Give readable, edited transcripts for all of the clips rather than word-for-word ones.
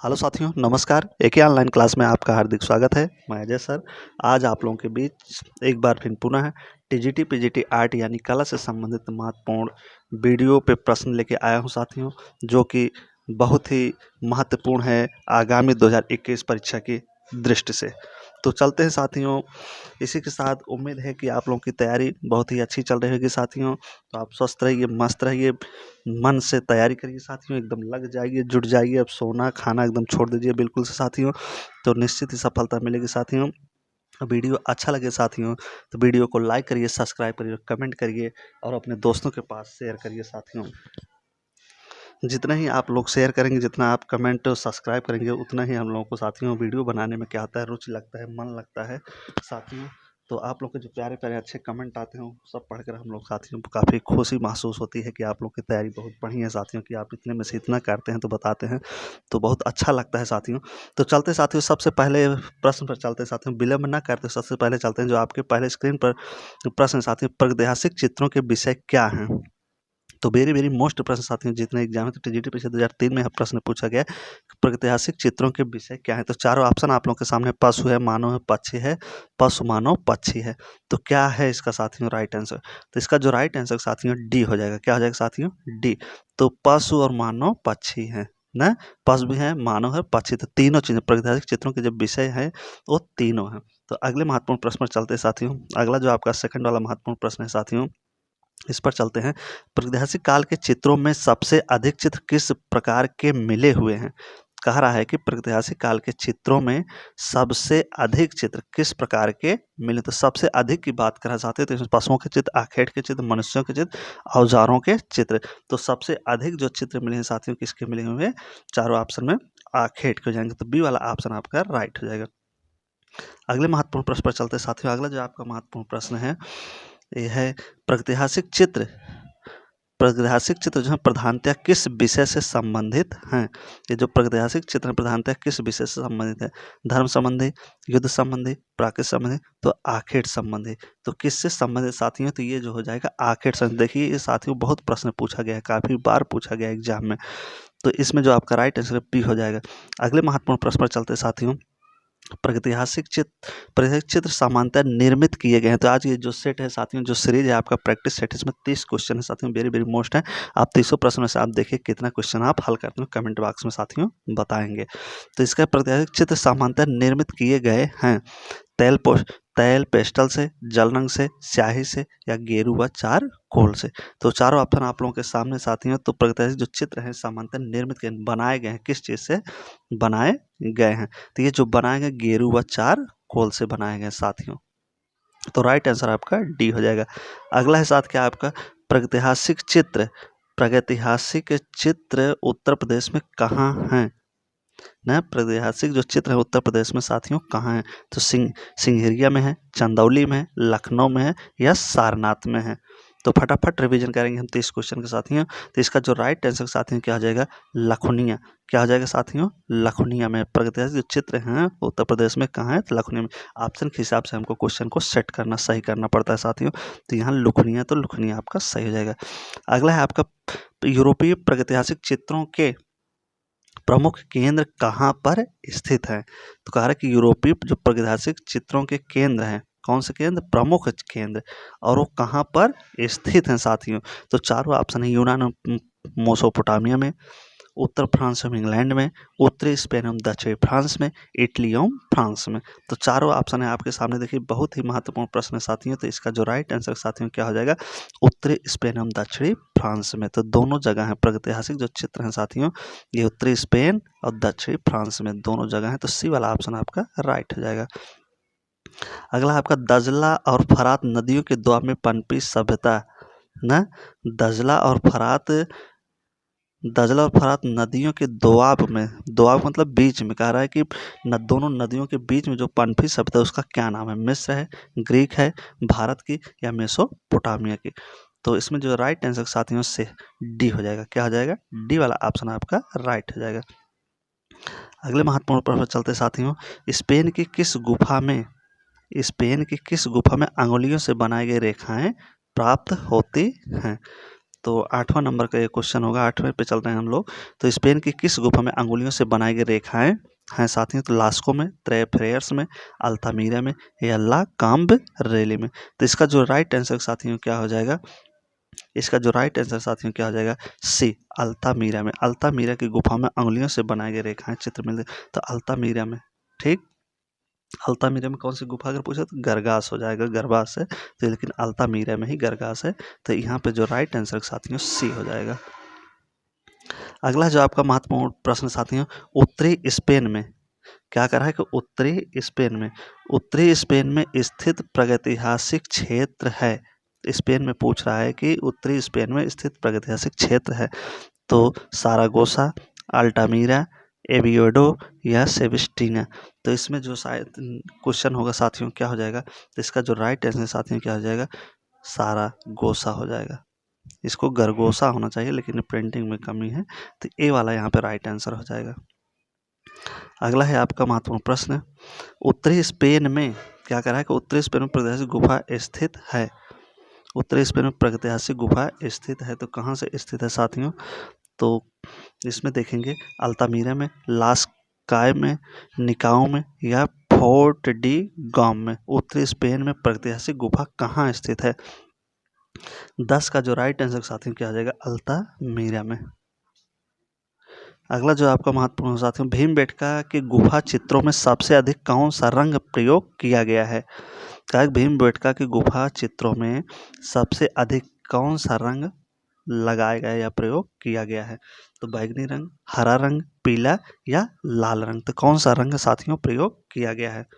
Hello साथियों, नमस्कार। एके online class में आपका हार्दिक स्वागत है। मैं अजय सर आज आप लोगों के बीच एक बार फिर पुनः टीजीटी पीजीटी आर्ट यानी कला से संबंधित महत्वपूर्ण वीडियो पे प्रश्न लेके आया हूं साथियों, जो कि बहुत ही महत्वपूर्ण है आगामी 2021 परीक्षा की दृष्टि से। तो चलते हैं साथियों, इसी के साथ उम्मीद है कि आप लोगों की तैयारी बहुत ही अच्छी चल रही होगी साथियों। तो आप स्वस्थ रहिए, मस्त रहिए, मन से तैयारी करिए साथियों, एकदम लग जाइए, जुट जाइए। अब सोना खाना एकदम छोड़ दीजिए बिल्कुल से साथियों, तो निश्चित ही सफलता मिलेगी साथियों। वीडियो अच्छा लगे साथियों तो वीडियो को लाइक करिए, सब्सक्राइब करिए, कमेंट करिए और अपने दोस्तों के पास शेयर करिए साथियों। जितना ही आप लोग शेयर करेंगे, जितना आप कमेंट और सब्सक्राइब करेंगे, उतना ही हम लोगों को साथियों वीडियो बनाने में क्या होता है, रुचि लगता है, मन लगता है साथियों। तो आप लोग के जो प्यारे प्यारे अच्छे कमेंट आते हैं, सब पढ़कर हम लोग साथियों को काफ़ी खुशी महसूस होती है कि आप लोग की तैयारी बहुत बढ़िया है साथियों, कि आप इतने में से इतना करते हैं तो बताते हैं, तो बहुत अच्छा लगता है साथियों। तो चलते साथियों, सबसे पहले प्रश्न पर चलते साथियों, विलंब ना करते सबसे पहले चलते हैं जो आपके पहले स्क्रीन पर प्रश्न साथियों, प्रागैतिहासिक चित्रों के विषय क्या हैं। तो वेरी वेरी मोस्ट प्रश्न साथियों, जितने एग्जाम है तो टीजीटी पीछे 2003 में प्रश्न पूछा गया है, प्रागैतिहासिक चित्रों के विषय क्या है। तो चारों ऑप्शन आप लोगों के सामने, पशु है, मानव है, पक्षी है, पशु मानव पक्षी है। तो क्या है इसका साथियों राइट आंसर। तो इसका जो राइट आंसर साथियों डी हो जाएगा। क्या हो जाएगा साथियों, डी। तो पशु और मानव पक्षी है ना, पशु भी है, मानव है, पक्षी, तो तीनों चीजें प्रागैतिहासिक चित्रों के जो विषय है वो तीनों है। तो अगले महत्वपूर्ण प्रश्न पर चलते हैं साथियों। अगला जो आपका सेकंड वाला महत्वपूर्ण प्रश्न है साथियों, इस पर चलते हैं। प्रागैतिहासिक काल के चित्रों में सबसे अधिक चित्र किस प्रकार के मिले हुए हैं। कह रहा है कि प्रागैतिहासिक काल के चित्रों में सबसे अधिक चित्र किस प्रकार के मिले। तो सबसे अधिक की बात करना चाहते हैं तो इसमें पशुओं के चित्र, आखेट के चित्र, मनुष्यों के चित्र, औजारों के चित्र। तो सबसे अधिक जो चित्र मिले हैं साथियों किसके मिले हुए हैं, चारों ऑप्शन में आखेट के हो जाएंगे। तो बी वाला ऑप्शन आपका राइट हो जाएगा। अगले महत्वपूर्ण प्रश्न पर चलते हैं साथियों। अगला जो आपका महत्वपूर्ण प्रश्न है ये है, प्रागैतिहासिक चित्र जो है प्रधानतः किस विषय से संबंधित हैं। ये जो प्रागैतिहासिक चित्र प्रधानतः किस विषय से संबंधित है, धर्म संबंधी, युद्ध संबंधी, प्राकृत संबंधी, तो आखेट संबंधी। तो किससे संबंधित साथियों, तो ये जो हो जाएगा आखेट संबंधी। देखिए ये साथियों बहुत प्रश्न पूछा गया है, काफी बार पूछा गया है एग्जाम में, तो इसमें जो आपका राइट आंसर बी हो जाएगा। अगले महत्वपूर्ण प्रश्न पर चलते साथियों। प्रागैतिहासिक चित्र सामान्यतः निर्मित किए गए हैं। तो आज ये जो सेट है साथियों, जो सीरीज है आपका प्रैक्टिस सेट, इसमें 30 क्वेश्चन है साथियों, वेरी वेरी मोस्ट है। आप 30 प्रश्न में से आप देखिए कितना क्वेश्चन आप हल करते हो, कमेंट बॉक्स में साथियों बताएंगे। तो इसका प्रागैतिहासिक चित्र सामान्यतः निर्मित किए गए हैं तेल पेस्टल से, जल रंग से, स्याही से, या गेरू व चारकोल से। तो चारों ऑप्शन आप लोगों के सामने साथियों। तो प्रागैतिहासिक जो चित्र हैं सामान्यतः निर्मित बनाए गए हैं, किस चीज से बनाए गए हैं, तो ये जो बनाए गए गेरू व चारकोल से बनाए गए साथियों। तो राइट आंसर आपका डी हो जाएगा। अगला है साथ क्या आपका, प्रागैतिहासिक चित्र उत्तर प्रदेश में कहाँ हैं ना। प्रागैतिहासिक जो चित्र है उत्तर प्रदेश में साथियों कहाँ है, तो सिंगहिरिया में है, चंदौली में है, लखनऊ में है, या सारनाथ में है। तो फटाफट रिवीजन करेंगे हम 30 क्वेश्चन के साथियों। तो इसका जो राइट आंसर साथियों क्या हो जाएगा, लखनिया। क्या हो जाएगा साथियों, लखनिया में। प्रागैतिहासिक जो चित्र हैं उत्तर प्रदेश में कहाँ है, तो लखनिया में। ऑप्शन के हिसाब से हमको क्वेश्चन को सेट करना, सही करना पड़ता है साथियों। तो यहाँ लुखनिया, तो लुखनिया आपका सही हो जाएगा। अगला है आपका, यूरोपीय प्रागैतिहासिक चित्रों के प्रमुख केंद्र कहाँ पर स्थित है। तो कह रहा है कि यूरोपीय जो प्रागैतिहासिक चित्रों के केंद्र हैं, कौन से केंद्र, प्रमुख केंद्र, और वो कहाँ पर स्थित हैं साथियों। तो चारों ऑप्शन है, यूनान मेसोपोटामिया में, उत्तर फ्रांस एवं इंग्लैंड में, उत्तरी स्पेन एवं दक्षिणी फ्रांस में, इटली एवं फ्रांस में। तो चारों ऑप्शन है आपके सामने। देखिए बहुत ही महत्वपूर्ण प्रश्न है साथियों। तो इसका जो राइट आंसर साथियों क्या हो जाएगा, उत्तरी स्पेन एवं दक्षिणी फ्रांस में। तो दोनों जगह है प्रागैतिहासिक जो चित्र हैं साथियों, ये उत्तरी स्पेन और दक्षिणी फ्रांस में दोनों जगह है। तो सी वाला ऑप्शन आपका राइट हो जाएगा। अगला आपका, दजला और फरात नदियों के द्वार में पनपी सभ्यता ना। दजला और फरात नदियों के दोआब में, दोआब मतलब बीच में, कह रहा है कि दोनों नदियों के बीच में जो पनपी सभ्यता है उसका क्या नाम है, मिस्र है, ग्रीक है, भारत की, या मेसोपोटामिया की। तो इसमें जो राइट आंसर साथियों से डी हो जाएगा। क्या हो जाएगा, डी वाला ऑप्शन आपका राइट हो जाएगा। अगले महत्वपूर्ण प्रश्न चलते साथियों। स्पेन की किस गुफा में अंगुलियों से बनाई गई रेखाएं प्राप्त होती हैं। तो 8वां नंबर का ये क्वेश्चन होगा। 8वें पे चल रहे हैं हम लोग। तो स्पेन की किस गुफा में अंगुलियों से बनाई गई रेखाएं हैं साथियों? तो लास्को में, त्रेफ्रेयर्स में, अल्तामीरा में या ला काम्बरेले में। तो इसका जो राइट आंसर साथियों क्या हो जाएगा? इसका जो राइट आंसर साथियों क्या हो जाएगा? सी, अल्तामीरा में। अल्तामीरा की गुफा में अंगुलियों से बनाए गए रेखाएं चित्र मिलते, तो अल्तामीरा में। ठीक, अल्तामीरा में कौन सी गुफा अगर पूछा तो गरगास हो जाएगा, गरबास है तो, लेकिन अल्तामीरा में ही गरगास है। तो यहाँ पे जो राइट आंसर साथियों सी हो जाएगा। अगला जो आपका महत्वपूर्ण प्रश्न साथियों, उत्तरी स्पेन में क्या कर रहा है कि उत्तरी स्पेन में स्थित प्रागैतिहासिक क्षेत्र है। स्पेन में पूछ रहा है कि उत्तरी स्पेन में स्थित प्रागैतिहासिक क्षेत्र है, तो सारागोसा, अल्टामीरा, एवियोडो या सेविस्टिना। तो इसमें जो शायद क्वेश्चन होगा साथियों क्या हो जाएगा? तो इसका जो राइट आंसर साथियों क्या हो जाएगा? सारागोसा हो जाएगा। इसको गरगोसा होना चाहिए लेकिन प्रिंटिंग में कमी है, तो ए वाला यहाँ पे राइट आंसर हो जाएगा। अगला है आपका महत्वपूर्ण प्रश्न, उत्तरी स्पेन में क्या कर रहा है कि उत्तरी स्पेन में प्रागैतिहासिक गुफा स्थित है। उत्तरी स्पेन में प्रागैतिहासिक गुफा स्थित है, तो कहाँ से स्थित है साथियों? तो इसमें देखेंगे अल्तामीरा में, लास काय में, निकाओ में या फोर्ट डी गाम में। उत्तरी स्पेन में प्रागैतिहासिक गुफा कहाँ स्थित है? 10 का जो राइट आंसर साथियों क्या आ जाएगा? अल्तामीरा में। अगला जो आपका महत्वपूर्ण साथियों, भीमबेटका के गुफा चित्रों में सबसे अधिक कौन सा रंग प्रयोग किया गया है? क्या भीमबेटका के गुफा चित्रों में सबसे अधिक कौन सा रंग लगाया गया या प्रयोग किया गया है? तो बैगनी रंग, हरा रंग, पीला या लाल रंग। तो कौन सा रंग साथियों प्रयोग किया गया है?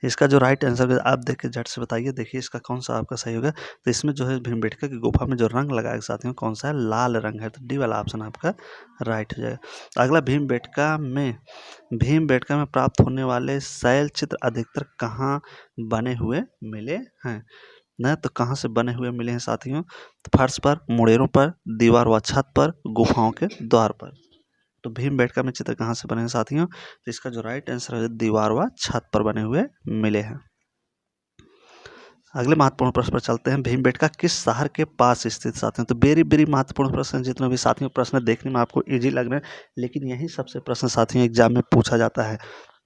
इसका जो राइट आंसर आप देख के झट से बताइए। देखिए इसका कौन सा आपका सही होगा? तो इसमें जो है भीमबेटका की गुफा में जो रंग लगाया साथियों कौन सा है? लाल रंग है। तो डी वाला ऑप्शन आपका राइट हो जाएगा। अगला, भीमबेटका में प्राप्त होने वाले शैल चित्र अधिकतर कहाँ बने हुए मिले हैं? न तो कहाँ से बने हुए मिले हैं साथियों? तो फर्श पर, मुड़ेरों पर, दीवार व छत पर, गुफाओं के द्वार पर। तो भीमबेटका में चित्र कहाँ से बने हैं साथियों? तो इसका जो राइट आंसर है दीवार व छत पर बने हुए मिले हैं। अगले महत्वपूर्ण प्रश्न पर चलते हैं, भीमबेटका किस शहर के पास स्थित साथियों? तो वेरी महत्वपूर्ण प्रश्न, जितने भी साथियों प्रश्न देखने में आपको इजी लग रहे हैं, लेकिन यही सबसे प्रश्न साथियों एग्जाम में पूछा जाता है।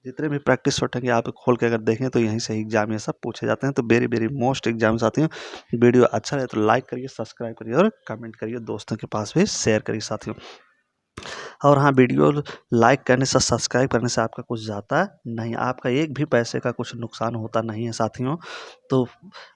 जितने भी प्रैक्टिस शॉट हैं आप खोल के अगर देखें तो यहीं से एग्जाम ये सब पूछे जाते हैं। तो वेरी मोस्ट एग्जाम साथियों, वीडियो अच्छा रहे तो लाइक करिए, सब्सक्राइब करिए और कमेंट करिए, दोस्तों के पास भी शेयर करिए साथियों। और हाँ, वीडियो लाइक करने से, सब्सक्राइब करने से आपका कुछ जाता नहीं, आपका एक भी पैसे का कुछ नुकसान होता नहीं है साथियों। तो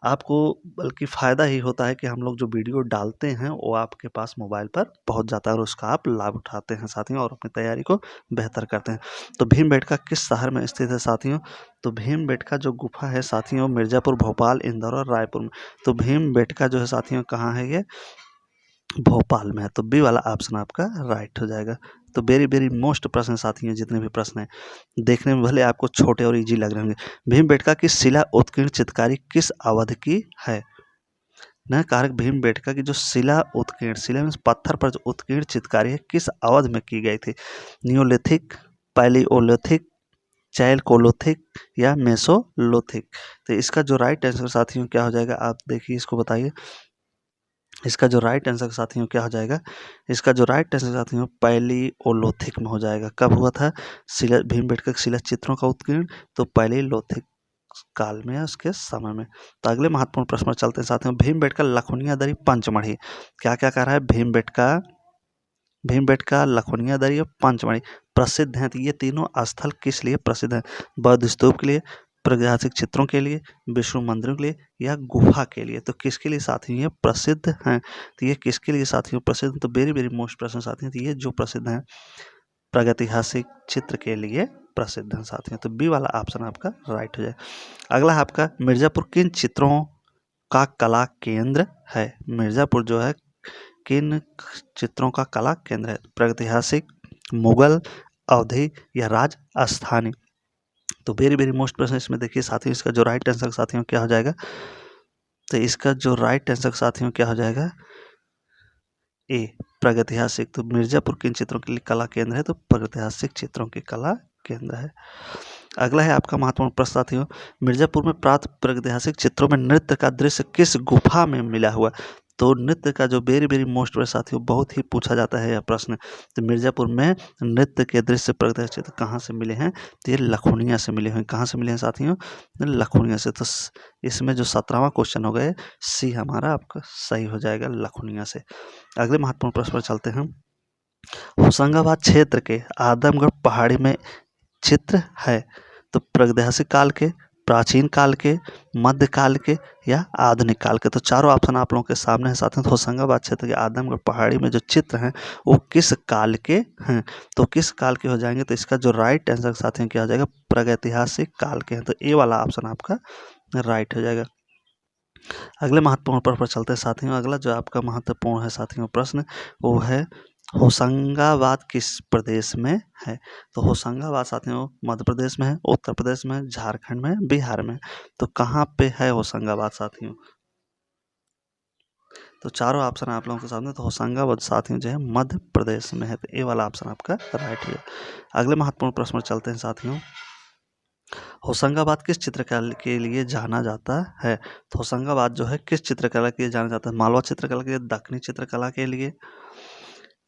आपको बल्कि फ़ायदा ही होता है कि हम लोग जो वीडियो डालते हैं वो आपके पास मोबाइल पर पहुंच जाता है और उसका आप लाभ उठाते हैं साथियों और अपनी तैयारी को बेहतर करते हैं। तो भीमबेटका किस शहर में स्थित है साथियों? तो भीमबेटका जो गुफा है साथियों मिर्ज़ापुर, भोपाल, इंदौर और रायपुर में। तो भीमबेटका जो है साथियों कहाँ है? ये भोपाल में है। तो बी वाला ऑप्शन आपका राइट हो जाएगा। तो वेरी मोस्ट प्रश्न साथियों, जितने भी प्रश्न हैं देखने में भले आपको छोटे और इजी लग रहे होंगे। भीमबेटका की शिला उत्कीर्ण चित्रकारी किस अवधि की है? न कारक भीमबेटका की जो शिला में पत्थर पर जो उत्कीर्ण चित्रकारी है किस अवधि में की गई थी? नियोलिथिक, पैलियोलिथिक, चैलकोलिथिक या मेसोलिथिक। तो इसका जो राइट आंसर साथियों क्या हो जाएगा? आप देखिए इसको बताइए। इसका जो राइट आंसर साथियों क्या हो जाएगा? इसका जो राइट आंसर साथियों पैलियोलिथिक में हो जाएगा। कब हुआ था शिला भीमबेटका शिला चित्रों का उत्कीर्ण? तो पैलियोलिथिक काल में, उसके समय में। तो अगले महत्वपूर्ण प्रश्न पर चलते हैं साथियों, भीमबेटका, लखोनिया दरी, पंचमढ़ी क्या क्या कह रहा है? भीमबेटका, लखोनिया दरी और पंचमढ़ी प्रसिद्ध हैं। तो ये तीनों स्थल किस लिए प्रसिद्ध हैं? बौद्ध स्तूप के लिए, प्रागैतिहासिक चित्रों के लिए, विष्णु मंदिरों के लिए या गुफा के लिए? तो किसके लिए साथियों ये प्रसिद्ध हैं? तो ये किसके लिए साथियों प्रसिद्ध? तो वेरी मोस्ट प्रश्न साथियों, तो ये जो प्रसिद्ध हैं प्रागैतिहासिक चित्र के लिए प्रसिद्ध हैं साथियों। तो बी वाला ऑप्शन आपका राइट हो जाए। अगला है आपका, मिर्ज़ापुर किन चित्रों का कला केंद्र है? मिर्ज़ापुर जो है किन चित्रों का कला केंद्र है? प्रागैतिहासिक, मुगल, अवधी या राजस्थानी? तो वेरी मोस्ट प्रश्न इसमें देखिए साथियों, इसका जो राइट आंसर साथियों क्या हो जाएगा? तो इसका जो राइट आंसर साथियों क्या हो जाएगा? ए, प्रागैतिहासिक। तो मिर्ज़ापुर किन चित्रों के लिए कला केंद्र है? तो प्रागैतिहासिक चित्रों की कला केंद्र है। अगला है आपका महत्वपूर्ण प्रश्न साथियों, मिर्ज़ापुर में प्राप्त प्रागैतिहासिक चित्रों में नृत्य का दृश्य किस गुफा में मिला हुआ? तो नृत्य का जो वेरी वेरी मोस्ट वे साथियों बहुत ही पूछा जाता है यह प्रश्न। तो मिर्ज़ापुर में नृत्य के दृश्य प्रदर्शित चित्र कहाँ से मिले हैं? तो ये लखुनिया से मिले हैं। कहाँ से मिले हैं साथियों? लखुनिया से। तो इसमें जो 17वां क्वेश्चन हो गए, सी हमारा आपका सही हो जाएगा, लखुनिया से। अगले महत्वपूर्ण प्रश्न पर चलते हैं। होशंगाबाद क्षेत्र के आदमगढ़ पहाड़ी में चित्र है, तो प्रागैतिहासिक काल के, प्राचीन काल के, मध्यकाल के या आधुनिक काल के। तो चारों ऑप्शन आप लोगों के सामने है साथियों। तो होशंगाबाद क्षेत्र के आदमगढ़ पहाड़ी में जो चित्र हैं वो किस काल के हैं? तो किस काल के हो जाएंगे? तो इसका जो राइट आंसर साथियों क्या हो जाएगा? प्रागैतिहासिक काल के हैं। तो ए वाला ऑप्शन आपका राइट हो जाएगा। अगले महत्वपूर्ण प्रश्न पर चलते हैं साथियों। अगला जो आपका महत्वपूर्ण है साथियों प्रश्न, वो है होशंगाबाद किस प्रदेश में है? तो होशंगाबाद साथियों मध्य प्रदेश में है, उत्तर प्रदेश में है, झारखंड में है, बिहार में। तो कहाँ पे है होशंगाबाद साथियों? तो चारों ऑप्शन आप लोगों के सामने। तो होशंगाबाद साथियों जो है मध्य प्रदेश में है। तो ए वाला ऑप्शन आपका राइट है। अगले महत्वपूर्ण प्रश्न पर चलते हैं साथियों। होशंगाबाद किस चित्रकला के लिए जाना जाता है? तो होशंगाबाद जो है किस चित्रकला के लिए जाना जाता है? मालवा चित्रकला के लिए, दक्षिणी चित्रकला के लिए,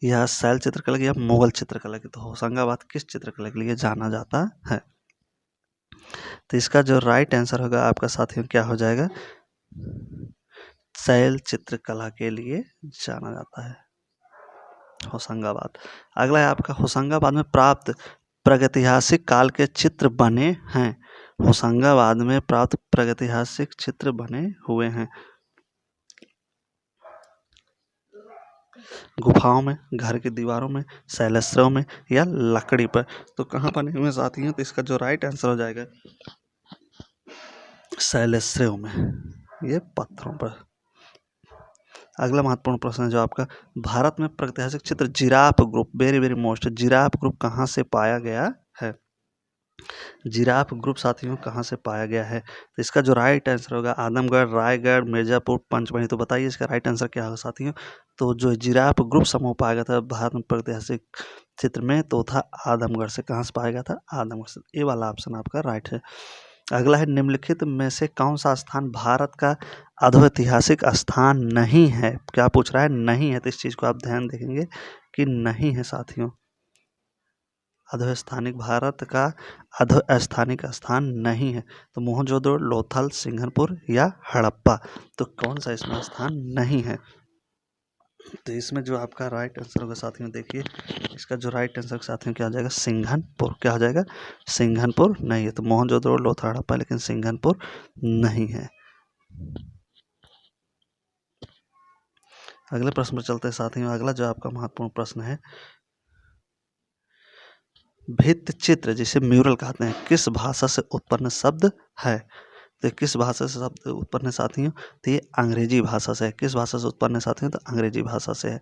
या शैल चित्रकला की, या मुगल चित्रकला की। तो होशंगाबाद किस चित्रकला के लिए जाना जाता है? तो इसका जो राइट आंसर होगा आपका साथियों क्या हो जाएगा? शैल चित्रकला के लिए जाना जाता है होशंगाबाद। अगला है आपका होशंगाबाद में प्राप्त प्रागैतिहासिक काल के चित्र बने हैं। होशंगाबाद में प्राप्त प्रागैतिहासिक चित्र बने हुए हैं गुफाओं में, घर की दीवारों में, शैलस्त्रों में या लकड़ी पर। तो कहाँ बने हुए साथियों? तो इसका जो राइट आंसर हो जाएगा शैलस्त्रों में, ये पत्थरों पर। अगला महत्वपूर्ण प्रश्न है जो आपका, भारत में प्रागैतिहासिक चित्र giraffe group, very very most, giraffe group कहाँ से पाया गया है? जिराफ ग्रुप साथियों कहाँ से पाया गया है? तो इसका जो राइट आंसर होगा आदमगढ़, रायगढ़, मिर्जापुर, पंचमढ़ी। तो बताइए इसका राइट आंसर क्या होगा साथियों? तो जो जिराफ ग्रुप समूह पाया गया था भारत में प्रागैतिहासिक चित्र में, तो था आदमगढ़ से। कहाँ से पाया गया था? आदमगढ़ से। ये वाला ऑप्शन आपका राइट है। अगला है निम्नलिखित में से कौन सा स्थान भारत का अधोऐतिहासिक स्थान नहीं है? क्या पूछ रहा है? नहीं है। तो इस चीज को आप ध्यान देखेंगे कि नहीं है साथियों। अधोस्थानिक भारत का अधोस्थानिक स्थान नहीं है। तो मोहनजोदड़ो, लोथल, सिंघनपुर या हड़प्पा। तो कौन सा इसमें स्थान नहीं है? तो इसमें जो आपका राइट आंसर होगा साथियों, देखिए इसका जो राइट आंसर साथियों क्या हो जाएगा? सिंघनपुर। क्या हो जाएगा? सिंघनपुर नहीं है। तो मोहनजोदड़ो, लोथल, हड़प्पा, लेकिन सिंघनपुर नहीं है। अगले प्रश्न पर चलते हैं साथियों। अगला जो आपका महत्वपूर्ण प्रश्न है, भित्ति चित्र जिसे म्यूरल कहते हैं किस भाषा से उत्पन्न शब्द है? तो किस भाषा से शब्द उत्पन्न है साथियों? तो ये अंग्रेजी भाषा से है। किस भाषा से उत्पन्न है साथियों? तो अंग्रेजी भाषा से है।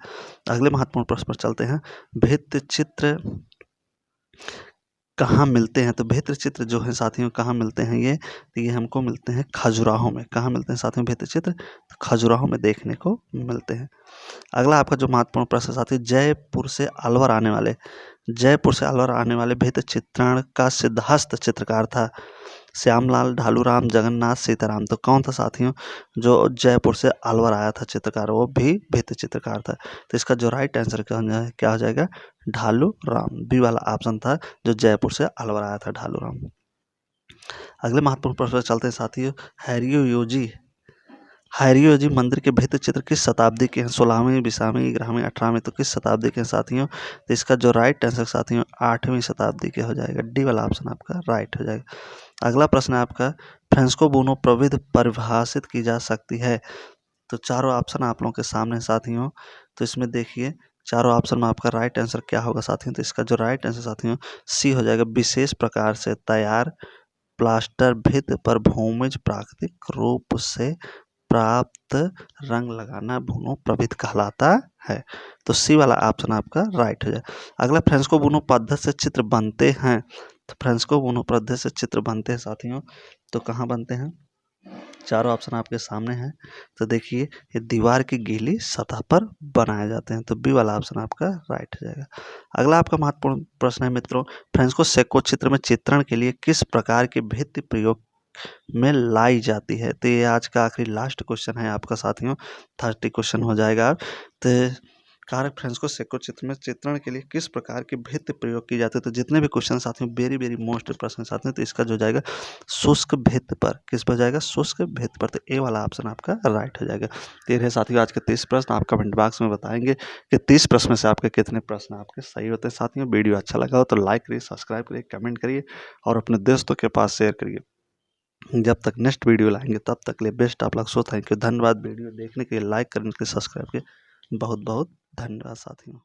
अगले महत्वपूर्ण प्रश्न पर चलते हैं। भित्ति चित्र कहाँ मिलते हैं? तो भित्ति चित्र जो है साथियों कहाँ मिलते हैं ये? तो ये हमको मिलते हैं खजुराहो में। कहाँ मिलते हैं साथियों भित्ति चित्र? तो खजुराहो में देखने को मिलते हैं। अगला आपका जो महत्वपूर्ण प्रश्न साथी, जयपुर से अलवर आने वाले भित्ति चित्रण का सिद्धहस्त चित्रकार था श्यामलाल, ढालूराम, जगन्नाथ, सीताराम। तो कौन था साथियों जो जयपुर से अलवर आया था चित्रकार? वो भी भित्ति चित्रकार था। तो इसका जो राइट आंसर क्या हो जाएगा? ढालूराम। बी वाला ऑप्शन था जो जयपुर से अलवर आया था, ढालूराम। अगले महत्वपूर्ण प्रश्न पर चलते हैं साथियों। हैरियोजी मंदिर के भित्ति चित्र किस शताब्दी के हैं? 16वीं, 20वीं, 11वीं, 18वीं। तो किस शताब्दी के हैं साथियों? तो इसका जो राइट आंसर साथियों 8वीं शताब्दी के हो जाएगा। डी वाला ऑप्शन आपका राइट हो जाएगा। अगला प्रश्न है आपका, फ्रेंस्को बोनो प्रविधि परिभाषित की जा सकती है? तो चारों ऑप्शन आप लोगों के सामने साथियों। तो इसमें देखिए चारों ऑप्शन में आपका राइट आंसर क्या होगा साथियों? तो इसका जो राइट आंसर साथियों सी हो जाएगा, विशेष प्रकार से तैयार प्लास्टर भित्ति पर भूमिज प्राकृतिक रूप से प्राप्त रंग लगाना बुनो प्रविधि कहलाता है। तो सी वाला ऑप्शन आपका राइट हो जाए। अगला, फ्रेंस्को बुनो पद्धति से चित्र बनते हैं? तो फ्रेंस्को बुनो पद्धति से चित्र बनते हैं साथियों, तो कहाँ बनते हैं? चारों ऑप्शन आपके सामने हैं। तो देखिए ये दीवार की गीली सतह पर बनाए जाते हैं। तो बी वाला ऑप्शन आपका राइट हो जाएगा। अगला आपका महत्वपूर्ण प्रश्न है मित्रों, फ्रेंस्को सेको चित्र में चित्रण के लिए किस प्रकार की भित्ति प्रयोग में लाई जाती है। तो ये आज का आखिरी लास्ट क्वेश्चन है आपका साथियों, 30 क्वेश्चन हो जाएगा। तो कारक फ्रेंड्स को सेको चित्र में चित्रण के लिए किस प्रकार की भित्ति प्रयोग की जाती है। तो जितने भी क्वेश्चन साथियों वेरी वेरी मोस्ट प्रश्न साथियों, तो इसका जो जाएगा शुष्क भित्ति पर, किस पर जाएगा, शुष्क भित्ति पर। तो ए वाला ऑप्शन आपका राइट हो जाएगा। तो ये रहे साथियों आज के 30 प्रश्न। आप कमेंट बॉक्स में बताएंगे कि 30 प्रश्न में से आपके कितने प्रश्न आपके सही होते हैं। साथियों वीडियो अच्छा लगा हो तो लाइक करिए, सब्सक्राइब करिए, कमेंट करिए और अपने दोस्तों के पास शेयर करिए। जब तक नेक्स्ट वीडियो लाएंगे तब तक के लिए बेस्ट आप लोग। सो थैंक यू, धन्यवाद। वीडियो देखने के लिए, लाइक करने के लिए, सब्सक्राइब के बहुत बहुत धन्यवाद साथियों।